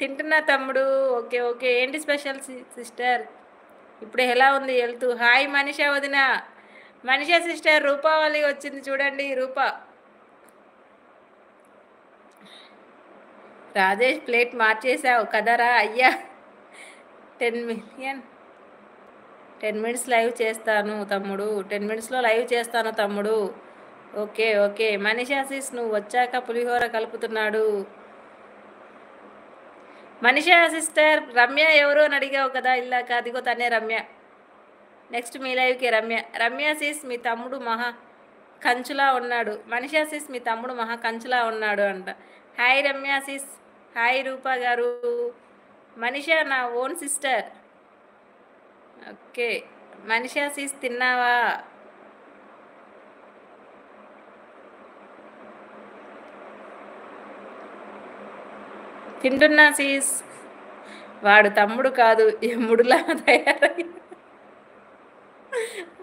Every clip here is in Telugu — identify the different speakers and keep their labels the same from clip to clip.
Speaker 1: తింటున్నా తమ్ముడు. ఓకే. ఓకే. ఏంటి స్పెషల్ సిస్టర్? ఇప్పుడు ఎలా ఉంది హెల్త్? హాయ్ మనీషా వదిన. మనీషా సిస్టర్ రూపావళి వచ్చింది చూడండి రూప. రాజేష్ ప్లేట్ మార్చేసావు కదరా అయ్యా. 10 మిలియన్ 10 మినిట్స్ లైవ్ చేస్తాను తమ్ముడు. 10 మినిట్స్లో లైవ్ చేస్తాను తమ్ముడు. ఓకే. ఓకే. మనీషా సిస్ నువ్వు వచ్చాక పులిహోర కలుపుతున్నాడు. మనీషా సిస్టర్ రమ్య ఎవరు అని అడిగావు కదా ఇల్లాక. అదిగో తనే రమ్య. నెక్స్ట్ మీ లైవ్కి రమ్య. రమ్య సిస్ మీ తమ్ముడు మహా కంచులా ఉన్నాడు. మనీషా సిస్ మీ తమ్ముడు మహా కంచులా ఉన్నాడు అంట. Hi Ramya sis. Hi Roopa గారు. మనీషా నా own sister. Okay. Manisha sis తిన్నావా? తింటున్నా సీస్. వాడు తమ్ముడు కాదు యముడులా తయారయ్యాడు.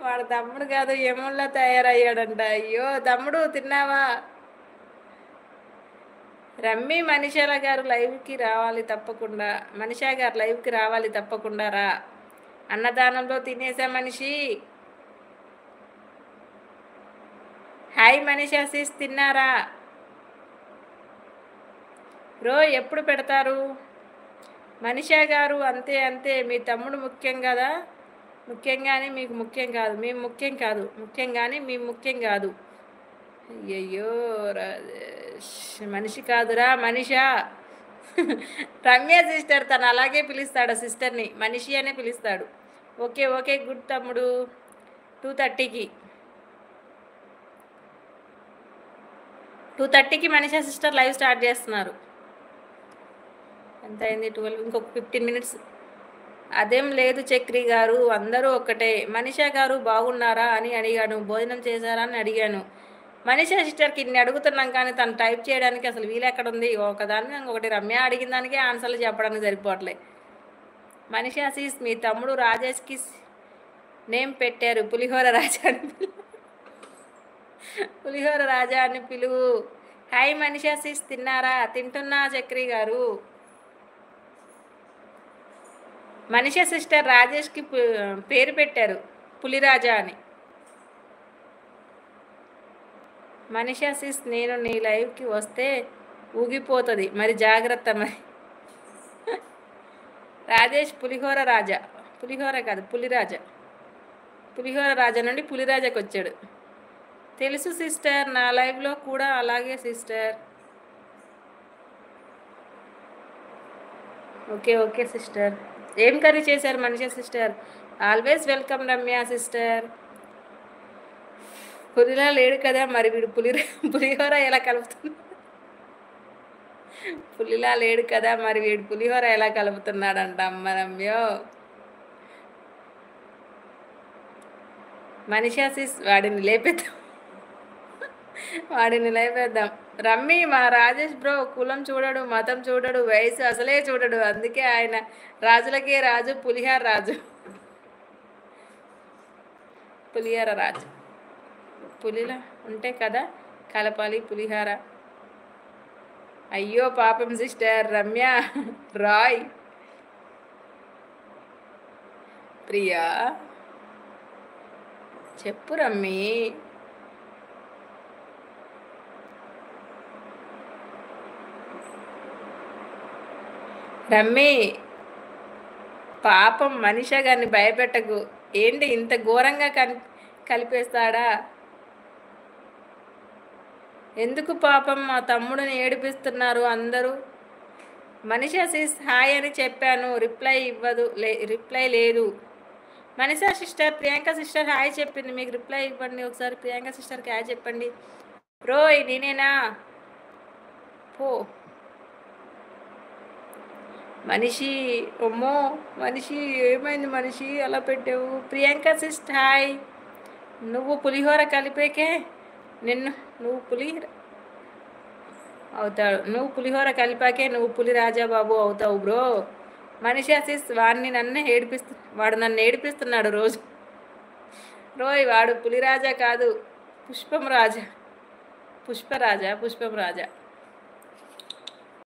Speaker 1: వాడు తమ్ముడు కాదు యముడిలా తయారయ్యాడంట. అయ్యో తమ్ముడు తిన్నావా? రమ్మి మనీషాల గారు లైవ్కి రావాలి తప్పకుండా. మనీషా గారు లైవ్కి రావాలి తప్పకుండా రా. అన్నదానంలో తినేసా మనిషి. హాయ్ మనీషా సీస్ తిన్నారా? రో ఎప్పుడు పెడతారు? మనీషా గారు అంతే అంతే. మీ తమ్ముడు ముఖ్యం కదా. ముఖ్యంగానే మీకు ముఖ్యం కాదు. మేము ముఖ్యం కాదు. ముఖ్యంగానే మేము ముఖ్యం కాదు. అయ్యయ్యో రాజేష్ మనిషి కాదురా మనీషా. రమ్య సిస్టర్ తను అలాగే పిలుస్తాడు సిస్టర్ని. మనిషి అనే పిలుస్తాడు. ఓకే. ఓకే. గుడ్ తమ్ముడు. 2:30కి 2:30కి మనీషా సిస్టర్ లైవ్ స్టార్ట్ చేస్తున్నారు. ఎంత అయింది? 12. ఇంకొక 15 మినిట్స్. అదేం లేదు చక్రి గారు అందరూ ఒక్కటే. మనీషా గారు బాగున్నారా అని అడిగాను. భోజనం చేశారా అని అడిగాను. మనీషా సిస్టర్కి ఇన్ని అడుగుతున్నాం కానీ తను టైప్ చేయడానికి అసలు వీలెక్కడుంది? ఒకదాన్ని ఇంకొకటి రమ్య అడిగిన దానికే ఆన్సర్లు చెప్పడానికి సరిపోవట్లే. మనీషా సీస్ మీ తమ్ముడు రాజేష్కి నేమ్ పెట్టారు పులిహోర రాజా అని పులిహోర రాజా అని పిలువు. హాయ్ మనీషా సీస్ తిన్నారా? తింటున్నా చక్రి గారు. మనీషా సిస్టర్ రాజేష్కి పేరు పెట్టారు పులిరాజా అని. మనీషా సిస్ నేను నీ లైవ్కి వస్తే ఊగిపోతుంది మరి జాగ్రత్త మరి. రాజేష్ పులిహోర రాజా. పులిహోర కాదు పులిరాజా. పులిహోర రాజా నుండి పులిరాజాకి వచ్చాడు. తెలుసు సిస్టర్ నా లైవ్లో కూడా అలాగే సిస్టర్. ఓకే. Okay sister. ఏం కర్రీ చేశారు Manisha sister? Always welcome Ramya sister. పులిలా లేడు కదా మరి వీడు పులిహోర ఎలా కలుపుతున్నాడు? పులిలా లేడు కదా మరి వీడు పులిహోర ఎలా కలుపుతున్నాడంట. అమ్మ రమ్యో. మనీషా సిస్ వాడిని లేపేద్దాం. వాడిని లేపేద్దాం. రమ్మి మా రాజేష్ బ్రో కులం చూడడు, మతం చూడడు, వయసు అసలే చూడడు. అందుకే ఆయన రాజులకే రాజు పులిహార రాజు. పులిహార రాజు. పులిలా ఉంటే కదా కలపాలి పులిహార. అయ్యో పాపం సిస్టర్ రమ్య. రాయ్ ప్రియా చెప్పు రమ్మి. రమ్మి పాపం మనీషా గారిని భయపెట్టకు. ఏంటి ఇంత ఘోరంగా కలిపేస్తాడా? ఎందుకు పాపం మా తమ్ముడిని ఏడిపిస్తున్నారు అందరూ? మనీషా సిస్ హాయ్ అని చెప్పాను. రిప్లై లేదు. Manisha sister Priyanka sister hi చెప్పింది. మీకు రిప్లై ఇవ్వండి ఒకసారి. ప్రియాంక సిస్టర్కి హాయ్ చెప్పండి. రోయ్ నేనేనా? పో మనిషి. అమ్మో మనిషి ఏమైంది మనిషి అలా పెట్టావు? Priyanka sister hi. నువ్వు పులిహోర కలిపేకే నువ్వు అవుతాడు. నువ్వు పులిహోర కలిపాకే నువ్వు పులి రాజా బాబు అవుతావు బ్రో. మనీషా సిస్ వాడు నన్ను ఏడిపిస్తున్నాడు రోజు. రోయ్ వాడు పులిరాజా కాదు పుష్పం రాజా. పుష్పం రాజా.